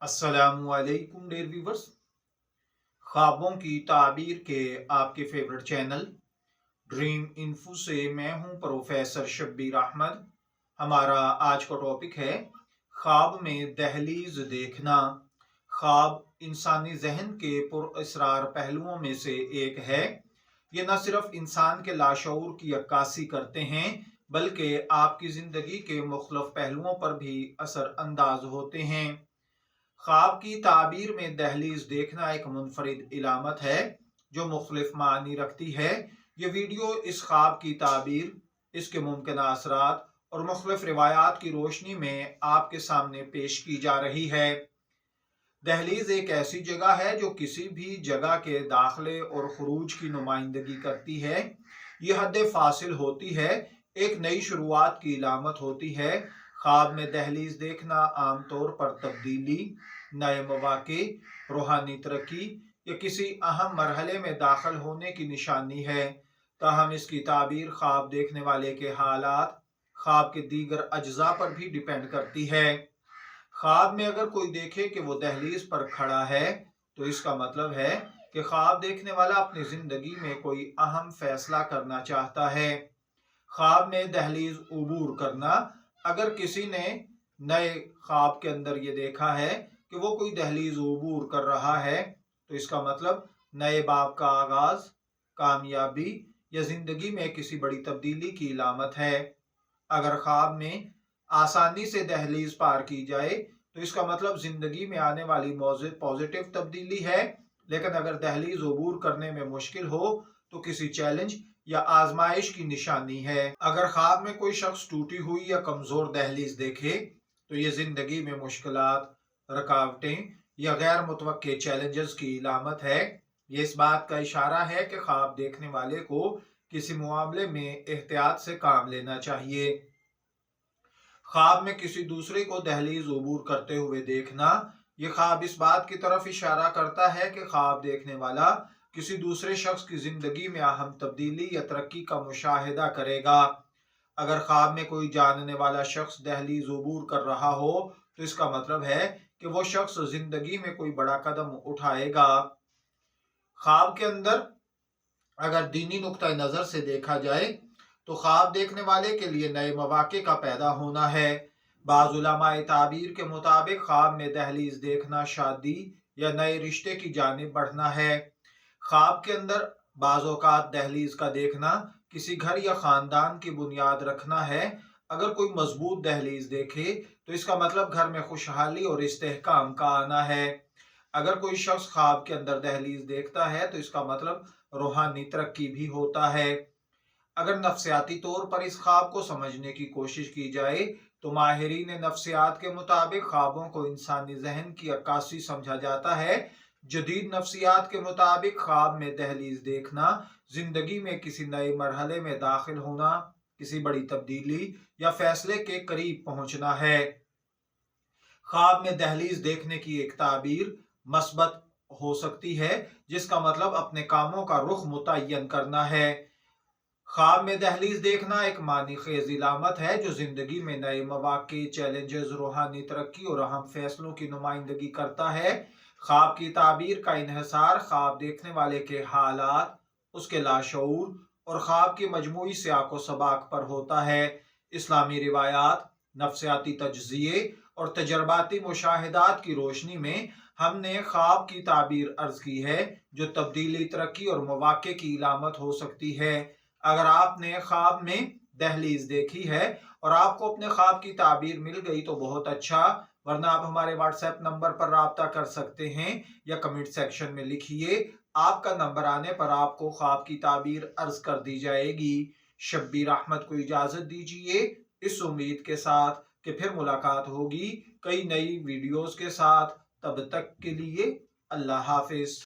अस्सलामुअलैकुम dear viewers. ख्वाबों की ताबीर के आपके फेवरेट चैनल ड्रीम इन्फो से मैं हूं प्रोफेसर शब्बीर अहमद। हमारा आज का टॉपिक है ख्वाब में दहलीज देखना। ख्वाब इंसानी जहन के पुरअसरार पहलुओं में से एक है। ये न सिर्फ इंसान के लाशऊर की अक्कासी करते हैं बल्कि आपकी ज़िंदगी के मुख्तलिफ पहलुओं पर भी असर अंदाज होते हैं। ख्वाब की ताबीर में दहलीज देखना एक मुनफरिद इलामत है जो मुख्तलिफ मानी रखती है। ये वीडियो इस ख्वाब की ताबीर, इसके मुमकिन असरात और मुख्तलिफ रिवायात की रोशनी में आपके सामने पेश की जा रही है। दहलीज एक ऐसी जगह है जो किसी भी जगह के दाखिले और खुरूज की नुमाइंदगी करती है। यह हद फासिल होती है, एक नई शुरुआत की इलामत होती है। ख्वाब में दहलीज देखना आमतौर पर तब्दीली, नए मौके, रूहानी तरक्की या किसी अहम मरहले में दाखिल होने की निशानी है। ताहम इसकी ताबीर ख्वाब देखने वाले के हालात, ख्वाब के दीगर अज्जा पर भी डिपेंड करती है। ख्वाब में अगर कोई देखे कि वो दहलीज पर खड़ा है तो इसका मतलब है कि ख्वाब देखने वाला अपनी जिंदगी में कोई अहम फैसला करना चाहता है। ख्वाब में दहलीज उबूर करना, अगर किसी ने नए ख्वाब के अंदर ये देखा है कि वो कोई दहलीज उबूर कर रहा है तो इसका मतलब नए बाब का आगाज, कामयाबी या जिंदगी में किसी बड़ी तब्दीली की इलामत है। अगर ख्वाब में आसानी से दहलीज पार की जाए तो इसका मतलब जिंदगी में आने वाली पॉजिटिव तब्दीली है। लेकिन अगर दहलीज उबूर करने में मुश्किल हो तो किसी चैलेंज या आजमाइश की निशानी है। अगर ख्वाब में कोई शख्स टूटी हुई या कमजोर दहलीज देखे तो ये जिंदगी में मुश्किलात, रुकावटें या गैर मुतवक्के चैलेंजेस की इलामत है। ये इस बात का इशारा है कि ख्वाब देखने वाले को किसी मामले में एहतियात से काम लेना चाहिए। ख्वाब में किसी दूसरे को दहलीज उबूर करते हुए देखना, ये ख्वाब इस बात की तरफ इशारा करता है कि ख्वाब देखने वाला किसी दूसरे शख्स की जिंदगी में अहम तब्दीली या तरक्की का मुशाहिदा करेगा। अगर ख्वाब में कोई जानने वाला शख्स दहलीज उबूर कर रहा हो तो इसका मतलब है कि वो शख्स जिंदगी में कोई बड़ा कदम उठाएगा। ख्वाब के अंदर अगर दीनी नुक्ता नजर से देखा जाए तो ख्वाब देखने वाले के लिए नए मौके का पैदा होना है। बाज़ उलमाए ताबीर के मुताबिक ख्वाब में दहलीज देखना शादी या नए रिश्ते की जानिब बढ़ना है। ख्वाब के अंदर बाज़ औक़ात दहलीज का देखना किसी घर या खानदान की बुनियाद रखना है। अगर कोई मजबूत दहलीज देखे तो इसका मतलब घर में खुशहाली और इस्तेहकाम का आना है। अगर कोई शख्स ख्वाब के अंदर दहलीज देखता है तो इसका मतलब रूहानी तरक्की भी होता है। अगर नफ्सियाती तौर पर इस ख्वाब को समझने की कोशिश की जाए तो माहिरीन नफ्सियात के मुताबिक ख्वाबों को इंसानी जहन की अक्कासी समझा जाता है। जदीद नफ्सियात के मुताबिक ख्वाब में दहलीज देखना जिंदगी में किसी नए मरहले में दाखिल होना, किसी बड़ी तब्दीली या फैसले के करीब पहुंचना है। ख्वाब में दहलीज देखने की एक ताबीर मस्बत हो सकती है, जिसका मतलब अपने कामों का रुख मुतय्यन करना है। ख्वाब में दहलीज देखना एक मानी खेज इलामत है जो जिंदगी में नए मौके, चैलेंजेस, रूहानी तरक्की और अहम फैसलों की नुमाइंदगी करता है। ख्वाब की ताबीर का इन्हिसार ख्वाब देखने वाले के हालात, उसके लाशऊर और ख्वाब की मजमूई सियाको सबाक पर होता है। इस्लामी रिवायात, नफ्सियाती तज्जिए और तजर्बाती मुशाहिदात की रोशनी में हमने ख्वाब की ताबीर अर्ज की है जो तब्दीली, तरक्की और मौके की इलामत हो सकती है। अगर आपने ख्वाब में दहलीज देखी है और आपको अपने ख्वाब की ताबीर मिल गई तो बहुत अच्छा, वरना आप हमारे व्हाट्सएप नंबर पर राब्ता कर सकते हैं या कमेंट सेक्शन में लिखिए। आपका नंबर आने पर आपको ख्वाब की ताबीर अर्ज कर दी जाएगी। शब्बीर अहमद को इजाजत दीजिए इस उम्मीद के साथ कि फिर मुलाकात होगी कई नई वीडियोस के साथ। तब तक के लिए अल्लाह हाफिज।